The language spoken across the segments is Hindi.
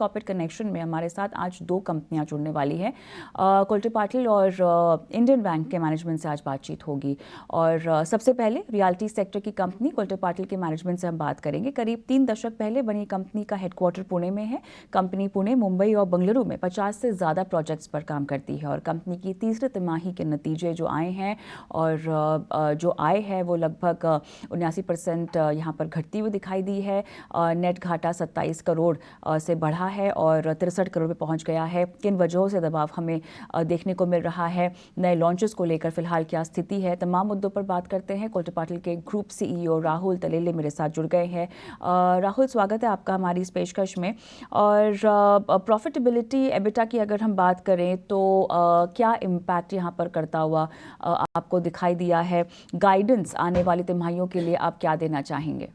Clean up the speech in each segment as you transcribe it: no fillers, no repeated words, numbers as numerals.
कॉर्पोरेट कनेक्शन में हमारे साथ आज दो कंपनियां जुड़ने वाली हैं। कोल्टे पाटिल और इंडियन बैंक के मैनेजमेंट से आज बातचीत होगी। और सबसे पहले रियल्टी सेक्टर की कंपनी कोल्टे पाटिल के मैनेजमेंट से हम बात करेंगे। करीब 3 दशक पहले बनी कंपनी का हेडक्वार्टर पुणे में है। कंपनी पुणे, मुंबई और बेंगलुरु में 50 से ज़्यादा प्रोजेक्ट्स पर काम करती है और कंपनी की तीसरे तिमाही के नतीजे जो आए हैं और जो आय है वो लगभग 79% यहाँ पर घटती हुई दिखाई दी है। नेट घाटा 27 करोड़ से बढ़ा है और 63 करोड़ पे पहुंच गया है। किन वजहों से दबाव हमें देखने को मिल रहा है, नए लॉन्चेस को लेकर फिलहाल क्या स्थिति है, तमाम मुद्दों पर बात करते हैं। कोल्टे पाटिल के ग्रुप सीईओ राहुल तलेले मेरे साथ जुड़ गए हैं। राहुल, स्वागत है आपका हमारी इस पेशकश में। और प्रॉफिटेबिलिटी एबिटा की अगर हम बात करें तो क्या इम्पैक्ट यहाँ पर करता हुआ आपको दिखाई दिया है? गाइडेंस आने वाली तिमाहियों के लिए आप क्या देना चाहेंगे?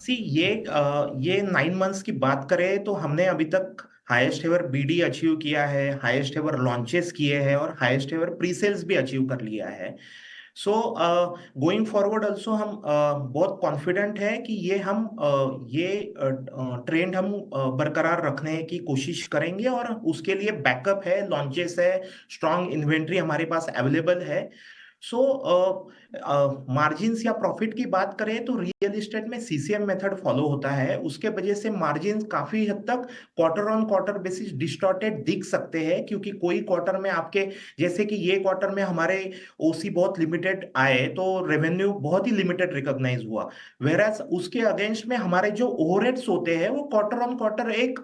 ये 9 मंथ्स की बात करें तो हमने अभी तक हाईएस्ट एवर बीडी अचीव किया है, हाईएस्ट एवर लॉन्चेस किए हैं और हाईएस्ट एवर प्री सेल्स भी अचीव कर लिया है। सो गोइंग फॉरवर्ड ऑल्सो हम बहुत कॉन्फिडेंट है कि ये ट्रेंड हम बरकरार रखने की कोशिश करेंगे और उसके लिए बैकअप है, लॉन्चेस है, स्ट्रॉन्ग इन्वेंट्री हमारे पास अवेलेबल है। सो मार्जिन्स या प्रॉफिट की बात करें तो रियल एस्टेट में सीसीएम मेथड फॉलो होता है, उसके वजह से मार्जिन्स काफी हद तक quarter on quarter basis distorted दिख सकते हैं, क्योंकि कोई क्वार्टर में आपके, जैसे कि ये क्वार्टर में हमारे ओसी बहुत लिमिटेड आए तो रेवेन्यू बहुत ही लिमिटेड रिकॉग्नाइज हुआ। वेरएज उसके अगेंस्ट में हमारे जो ओवरहेड्स होते हैं वो क्वार्टर ऑन क्वार्टर एक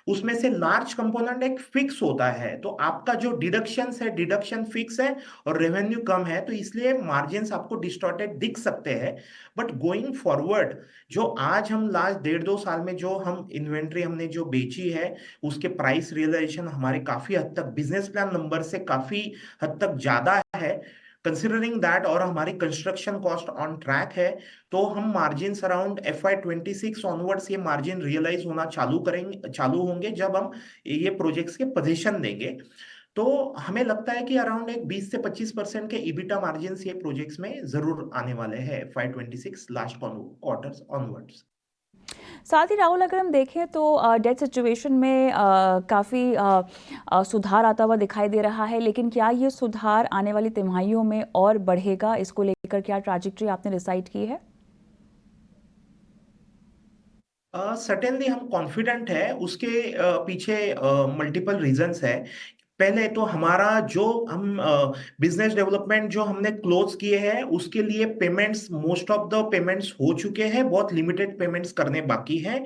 उसमें से लार्ज कंपोनेंट एक फिक्स होता है, तो आपका जो डिडक्शन फिक्स है और रेवेन्यू कम है, तो इसलिए मार्जिन्स आपको डिस्टॉर्टेड दिख सकते हैं। बट गोइंग फॉरवर्ड जो आज हम लास्ट 1.5-2 साल में जो हम इन्वेंट्री हमने जो बेची है उसके प्राइस रियलाइजेशन हमारे काफी हद तक बिजनेस प्लान नंबर से काफी हद तक ज्यादा है कंसिडरिंग दैट, और हमारी कंस्ट्रक्शन कॉस्ट ऑन ट्रैक है, तो हम मार्जिन अराउंड FY 26 ऑनवर्ड्स ये मार्जिन रियलाइज होना चालू होंगे जब हम ये प्रोजेक्ट्स के पोजीशन देंगे। तो हमें लगता है कि अराउंड एक 20 से 25% के ईबिटा मार्जिन ये प्रोजेक्ट्स में जरूर आने वाले हैं FY 26 लास्ट क्वार्टर्स ऑनवर्ड्स। साथ ही राहुल, अगर हम देखें तो डेट सिचुएशन में काफ़ी सुधार आता हुआ दिखाई दे रहा है, लेकिन क्या ये सुधार आने वाली तिमाहियों में और बढ़ेगा? इसको लेकर क्या ट्रैजेक्टरी आपने डिसाइड की है? सर्टेनली हम कॉन्फिडेंट है, उसके पीछे मल्टीपल रीजंस है। पहले तो हमारा जो हम बिजनेस डेवलपमेंट जो हमने क्लोज किए हैं उसके लिए payments, most of the payments हो चुके हैं, बहुत लिमिटेड पेमेंट्स करने बाकी हैं।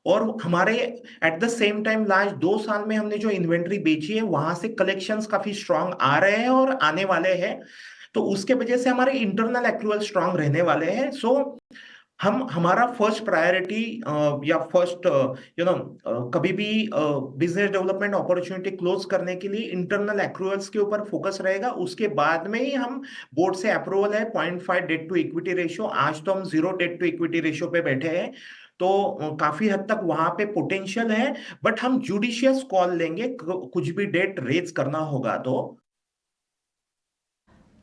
और हमारे at the same time last 2 साल में हमने जो इन्वेंट्री बेची है वहां से कलेक्शंस काफी स्ट्रांग आ रहे हैं और आने वाले हैं, तो उसके वजह से हमारे इंटरनल एक्रूअल स्ट्रांग रहने वाले हैं। सो हम हमारा फर्स्ट प्रायोरिटी या फर्स्ट कभी भी बिजनेस डेवलपमेंट अपॉर्चुनिटी क्लोज करने के लिए इंटरनल एक्रूअल्स के ऊपर फोकस रहेगा। उसके बाद में ही हम बोर्ड से अप्रूवल है 0.5 डेट टू इक्विटी रेशियो, आज तो हम 0 डेट टू इक्विटी रेशियो पे बैठे हैं, तो काफी हद तक वहां पे पोटेंशियल है। बट हम जुडिशियस कॉल लेंगे कुछ भी डेट रेज करना होगा तो।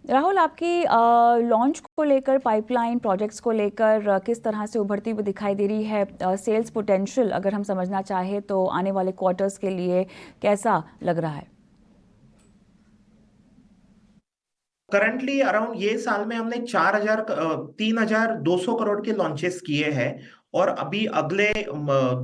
राहुल, आपकी लॉन्च को लेकर, पाइपलाइन प्रोजेक्ट्स को लेकर किस तरह से उभरती हुई दिखाई दे रही है? सेल्स पोटेंशियल अगर हम समझना चाहें तो आने वाले क्वार्टर्स के लिए कैसा लग रहा है? करंटली अराउंड ये साल में हमने 3,200 करोड़ के लॉन्चेस किए हैं, और अभी अगले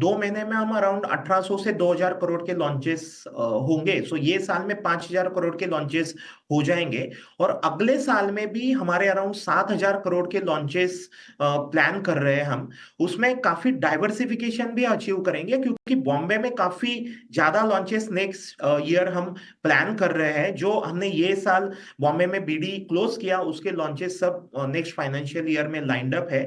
2 महीने में हम अराउंड 1,800 से 2,000 करोड़ के लॉन्चेस होंगे। सो ये साल में 5,000 करोड़ के लॉन्चेस हो जाएंगे, और अगले साल में भी हमारे अराउंड 7,000 करोड़ के लॉन्चेस प्लान कर रहे हैं हम। उसमें काफी डाइवर्सिफिकेशन भी अचीव करेंगे, क्योंकि बॉम्बे में काफी ज्यादा लॉन्चेस नेक्स्ट ईयर हम प्लान कर रहे हैं। जो हमने ये साल बॉम्बे में बीडी क्लोज किया उसके लॉन्चेस सब नेक्स्ट फाइनेंशियल ईयर में लाइंड अप है।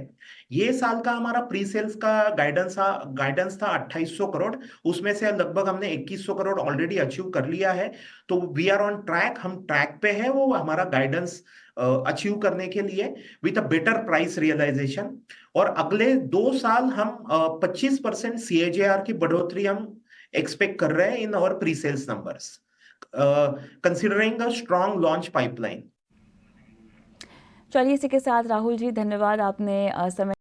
ये साल का हमारा प्री सेल्स का गाइडेंस था 2,800 करोड़, उसमें से लगभग हमने 2,100 करोड़ ऑलरेडी अचीव कर लिया है। तो वी आर ऑन ट्रैक, हम ट्रैक पे है वो हमारा गाइडेंस अचीव करने के लिए with a better price realisation. और अगले 2 साल हम 25% CAGR की बढ़ोतरी हम एक्सपेक्ट कर रहे हैं इन और pre sales numbers, considering a strong launch pipeline. चलिए, इसी के साथ राहुल जी, धन्यवाद, आपने समय